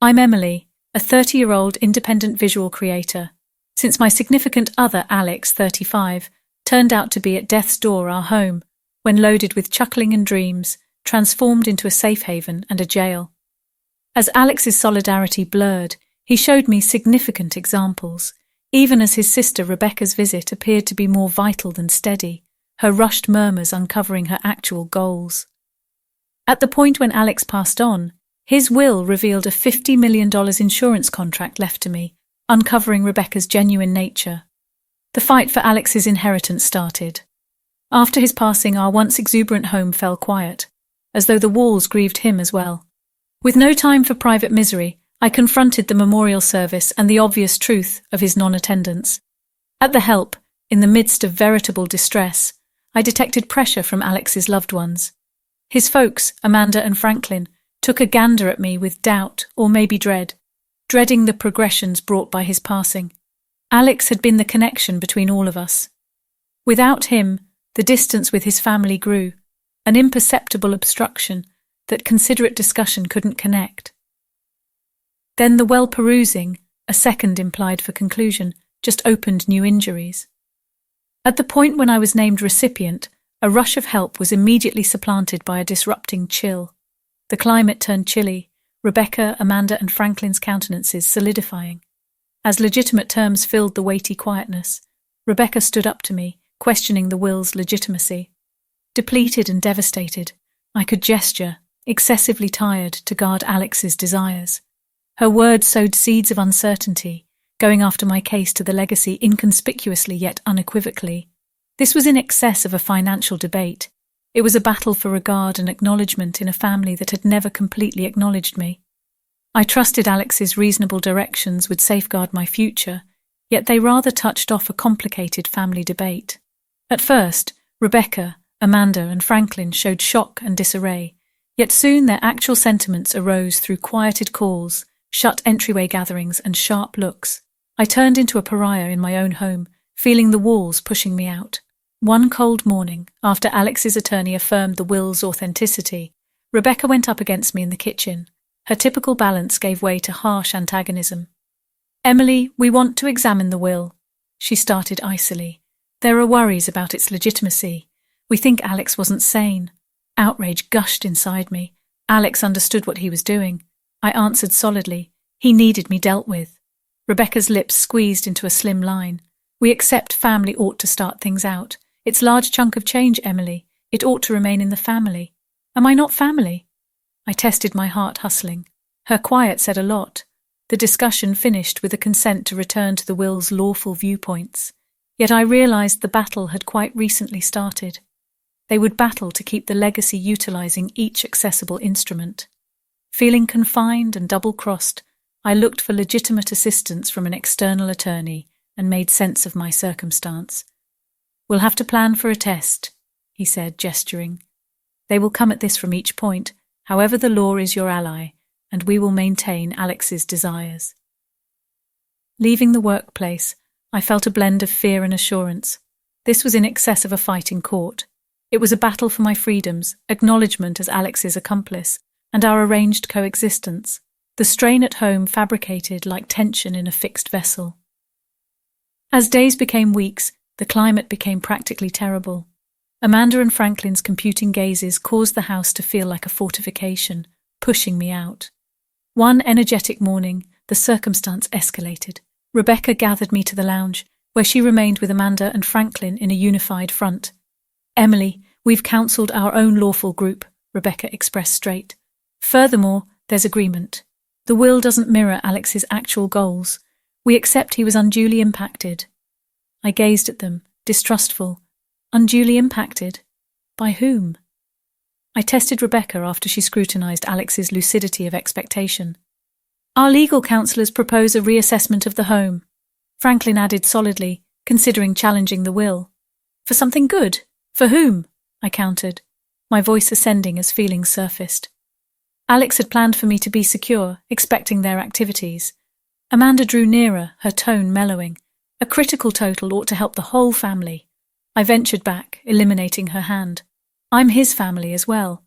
I'm Emily, a 30-year-old independent visual creator. Since my significant other, Alex, 35, turned out to be at death's door, our home, when loaded with chuckling and dreams, transformed into a safe haven and a jail. As Alex's solidarity blurred, he showed me significant examples, even as his sister Rebecca's visit appeared to be more vital than steady, her rushed murmurs uncovering her actual goals. At the point when Alex passed on, his will revealed a $50 million insurance contract left to me, uncovering Rebecca's genuine nature. The fight for Alex's inheritance started. After his passing, our once exuberant home fell quiet, as though the walls grieved him as well. With no time for private misery, I confronted the memorial service and the obvious truth of his non-attendance. At the help, in the midst of veritable distress, I detected pressure from Alex's loved ones. His folks, Amanda and Franklin, took a gander at me with doubt or maybe dreading the progressions brought by his passing. Alex had been the connection between all of us. Without him, the distance with his family grew, an imperceptible obstruction that considerate discussion couldn't connect. Then the well-perusing, a second implied for conclusion, just opened new injuries. At the point when I was named recipient, a rush of help was immediately supplanted by a disrupting chill. The climate turned chilly, Rebecca, Amanda and Franklin's countenances solidifying. As legitimate terms filled the weighty quietness, Rebecca stood up to me, questioning the will's legitimacy. Depleted and devastated, I could gesture, excessively tired, to guard Alex's desires. Her words sowed seeds of uncertainty, going after my case to the legacy inconspicuously yet unequivocally. This was in excess of a financial debate. It was a battle for regard and acknowledgement in a family that had never completely acknowledged me. I trusted Alex's reasonable directions would safeguard my future, yet they rather touched off a complicated family debate. At first, Rebecca, Amanda and Franklin showed shock and disarray, yet soon their actual sentiments arose through quieted calls, shut entryway gatherings and sharp looks. I turned into a pariah in my own home, feeling the walls pushing me out. One cold morning, after Alex's attorney affirmed the will's authenticity, Rebecca went up against me in the kitchen. Her typical balance gave way to harsh antagonism. "Emily, we want to examine the will," she started icily. "There are worries about its legitimacy. We think Alex wasn't sane." Outrage gushed inside me. Alex understood what he was doing. I answered solidly. He needed me dealt with. Rebecca's lips squeezed into a slim line. "We accept family ought to start things out. It's large chunk of change, Emily. It ought to remain in the family. Am I not family?" I tested my heart, hustling. Her quiet said a lot. The discussion finished with a consent to return to the will's lawful viewpoints. Yet I realized the battle had quite recently started. They would battle to keep the legacy utilizing each accessible instrument. Feeling confined and double-crossed, I looked for legitimate assistance from an external attorney and made sense of my circumstance. "We'll have to plan for a test," he said, gesturing. "They will come at this from each point. However, the law is your ally, and we will maintain Alex's desires." Leaving the workplace, I felt a blend of fear and assurance. This was in excess of a fight in court. It was a battle for my freedoms, acknowledgement as Alex's accomplice, and our arranged coexistence. The strain at home fabricated like tension in a fixed vessel. As days became weeks, the climate became practically terrible. Amanda and Franklin's computing gazes caused the house to feel like a fortification, pushing me out. One energetic morning, the circumstance escalated. Rebecca gathered me to the lounge, where she remained with Amanda and Franklin in a unified front. "Emily, we've counselled our own lawful group," Rebecca expressed straight. "Furthermore, there's agreement. The will doesn't mirror Alex's actual goals. We accept he was unduly impacted." I gazed at them, distrustful. Unduly impacted? By whom? I tested Rebecca after she scrutinized Alex's lucidity of expectation. "Our legal counsellors propose a reassessment of the home," Franklin added solidly, considering challenging the will. "For something good? For whom?" I countered, my voice ascending as feelings surfaced. Alex had planned for me to be secure, expecting their activities. Amanda drew nearer, her tone mellowing. "A critical total ought to help the whole family." I ventured back, eliminating her hand. "I'm his family as well.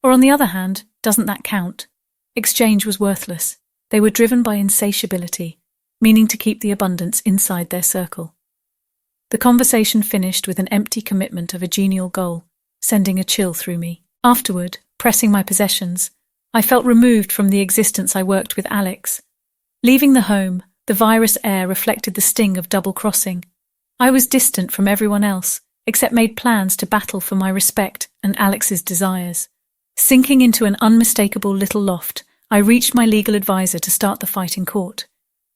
Or on the other hand, doesn't that count?" Exchange was worthless. They were driven by insatiability, meaning to keep the abundance inside their circle. The conversation finished with an empty commitment of a genial goal, sending a chill through me. Afterward, pressing my possessions, I felt removed from the existence I worked with Alex. Leaving the home, the virus air reflected the sting of double-crossing. I was distant from everyone else, except made plans to battle for my respect and Alex's desires. Sinking into an unmistakable little loft, I reached my legal advisor to start the fight in court.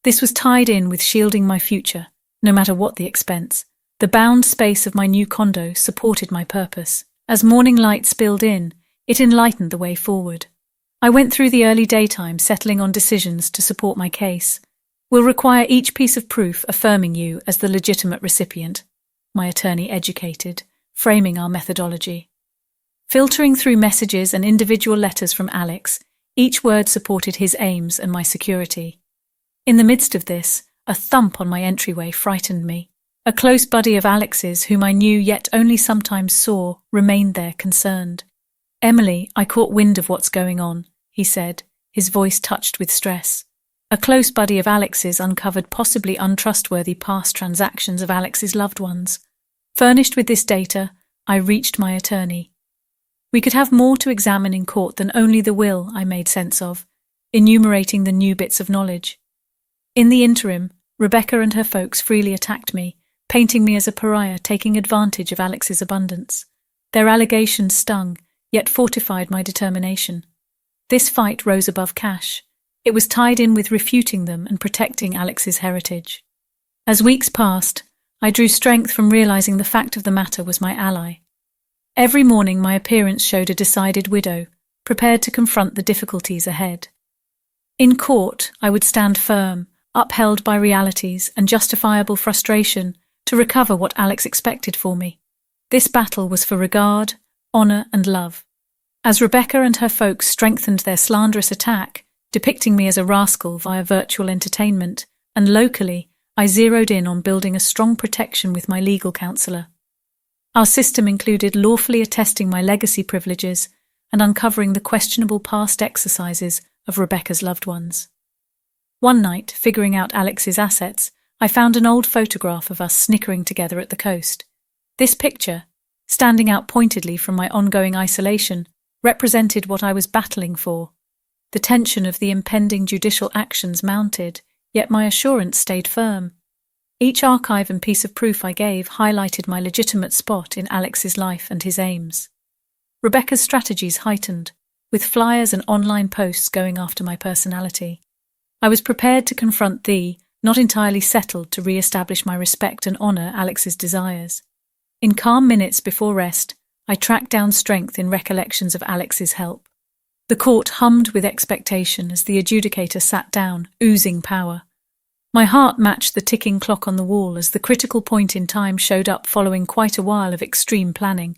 This was tied in with shielding my future, no matter what the expense. The bound space of my new condo supported my purpose. As morning light spilled in, it enlightened the way forward. I went through the early daytime settling on decisions to support my case. Will require each piece of proof affirming you as the legitimate recipient, my attorney educated, framing our methodology. Filtering through messages and individual letters from Alex, each word supported his aims and my security. In the midst of this, a thump on my entryway frightened me. A close buddy of Alex's, whom I knew yet only sometimes saw, remained there concerned. "Emily, I caught wind of what's going on," he said, his voice touched with stress. A close buddy of Alex's uncovered possibly untrustworthy past transactions of Alex's loved ones. Furnished with this data, I reached my attorney. We could have more to examine in court than only the will I made sense of, enumerating the new bits of knowledge. In the interim, Rebecca and her folks freely attacked me, painting me as a pariah taking advantage of Alex's abundance. Their allegations stung, yet fortified my determination. This fight rose above cash. It was tied in with refuting them and protecting Alex's heritage. As weeks passed, I drew strength from realizing the fact of the matter was my ally. Every morning my appearance showed a decided widow, prepared to confront the difficulties ahead. In court, I would stand firm, upheld by realities and justifiable frustration to recover what Alex expected for me. This battle was for regard, honor, and love. As Rebecca and her folks strengthened their slanderous attack, depicting me as a rascal via virtual entertainment, and locally, I zeroed in on building a strong protection with my legal counsellor. Our system included lawfully attesting my legacy privileges and uncovering the questionable past exercises of Rebecca's loved ones. One night, figuring out Alex's assets, I found an old photograph of us snickering together at the coast. This picture, standing out pointedly from my ongoing isolation, represented what I was battling for. The tension of the impending judicial actions mounted, yet my assurance stayed firm. Each archive and piece of proof I gave highlighted my legitimate spot in Alex's life and his aims. Rebecca's strategies heightened, with flyers and online posts going after my personality. I was prepared to confront not entirely settled to re-establish my respect and honour Alex's desires. In calm minutes before rest, I tracked down strength in recollections of Alex's help. The court hummed with expectation as the adjudicator sat down, oozing power. My heart matched the ticking clock on the wall as the critical point in time showed up following quite a while of extreme planning.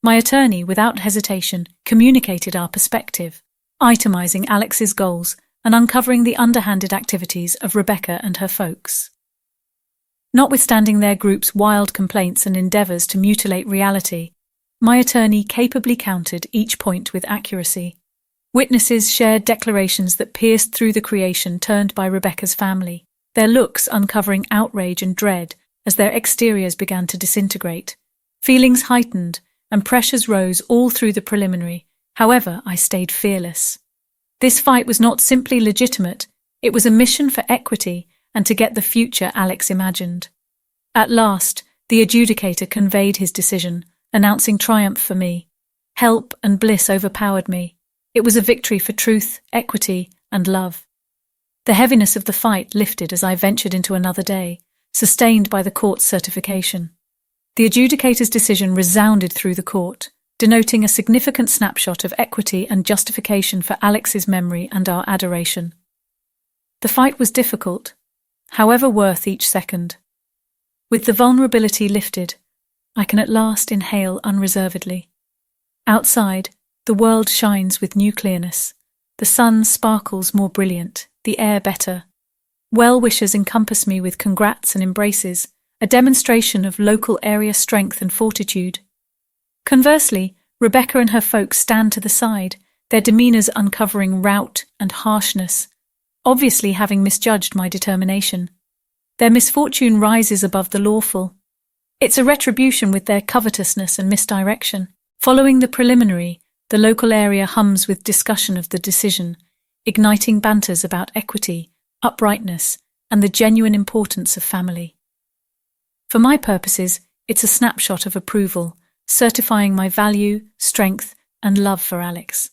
My attorney, without hesitation, communicated our perspective, itemizing Alex's goals and uncovering the underhanded activities of Rebecca and her folks. Notwithstanding their group's wild complaints and endeavours to mutilate reality, my attorney capably countered each point with accuracy. Witnesses shared declarations that pierced through the creation turned by Rebecca's family, their looks uncovering outrage and dread as their exteriors began to disintegrate. Feelings heightened and pressures rose all through the preliminary. However, I stayed fearless. This fight was not simply legitimate, it was a mission for equity and to get the future Alex imagined. At last, the adjudicator conveyed his decision, announcing triumph for me. Help and bliss overpowered me. It was a victory for truth, equity, and love. The heaviness of the fight lifted as I ventured into another day, sustained by the court's certification. The adjudicator's decision resounded through the court, denoting a significant snapshot of equity and justification for Alex's memory and our adoration. The fight was difficult, however worth each second. With the vulnerability lifted, I can at last inhale unreservedly. Outside, the world shines with new clearness. The sun sparkles more brilliant, the air better. Well-wishers encompass me with congrats and embraces, a demonstration of local area strength and fortitude. Conversely, Rebecca and her folks stand to the side, their demeanours uncovering rout and harshness. obviously having misjudged my determination. Their misfortune rises above the lawful. It's a retribution with their covetousness and misdirection. Following the preliminary, the local area hums with discussion of the decision, igniting banters about equity, uprightness, and the genuine importance of family. For my purposes, it's a snapshot of approval, certifying my value, strength, and love for Alex.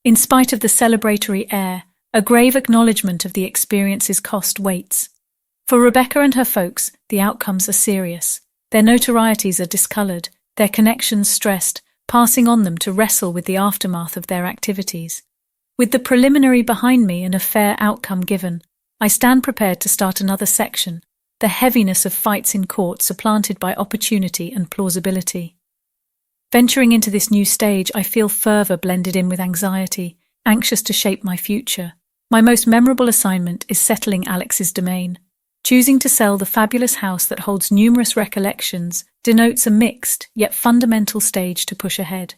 In spite of the celebratory air, a grave acknowledgement of the experience's cost waits. For Rebecca and her folks, the outcomes are serious. Their notorieties are discoloured, their connections stressed, passing on them to wrestle with the aftermath of their activities. With the preliminary behind me and a fair outcome given, I stand prepared to start another section, the heaviness of fights in court supplanted by opportunity and plausibility. Venturing into this new stage, I feel fervour blended in with anxiety, anxious to shape my future. My most memorable assignment is settling Alex's domain. Choosing to sell the fabulous house that holds numerous recollections denotes a mixed, yet fundamental stage to push ahead.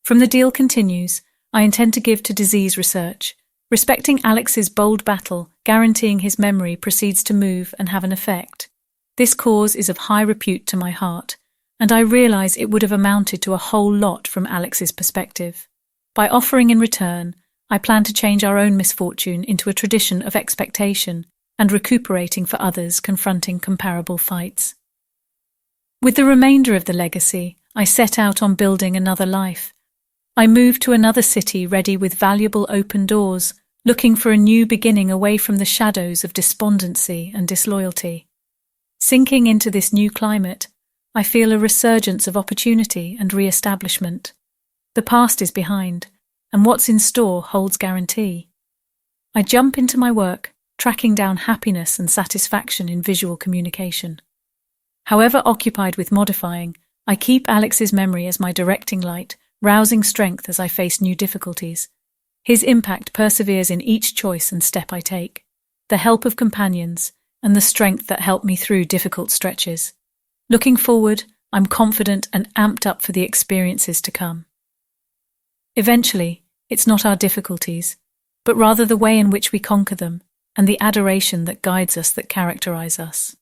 From the deal continues, I intend to give to disease research. Respecting Alex's bold battle, guaranteeing his memory proceeds to move and have an effect. This cause is of high repute to my heart, and I realise it would have amounted to a whole lot from Alex's perspective. By offering in return, I plan to change our own misfortune into a tradition of expectation and recuperating for others confronting comparable fights. With the remainder of the legacy, I set out on building another life. I moved to another city ready with valuable open doors, looking for a new beginning away from the shadows of despondency and disloyalty. Sinking into this new climate, I feel a resurgence of opportunity and re-establishment. The past is behind, and what's in store holds guarantee. I jump into my work, tracking down happiness and satisfaction in visual communication. However occupied with modifying, I keep Alex's memory as my directing light, rousing strength as I face new difficulties. His impact perseveres in each choice and step I take, the help of companions, and the strength that helped me through difficult stretches. Looking forward, I'm confident and amped up for the experiences to come. Eventually, it's not our difficulties, but rather the way in which we conquer them, and the adoration that guides us that characterize us.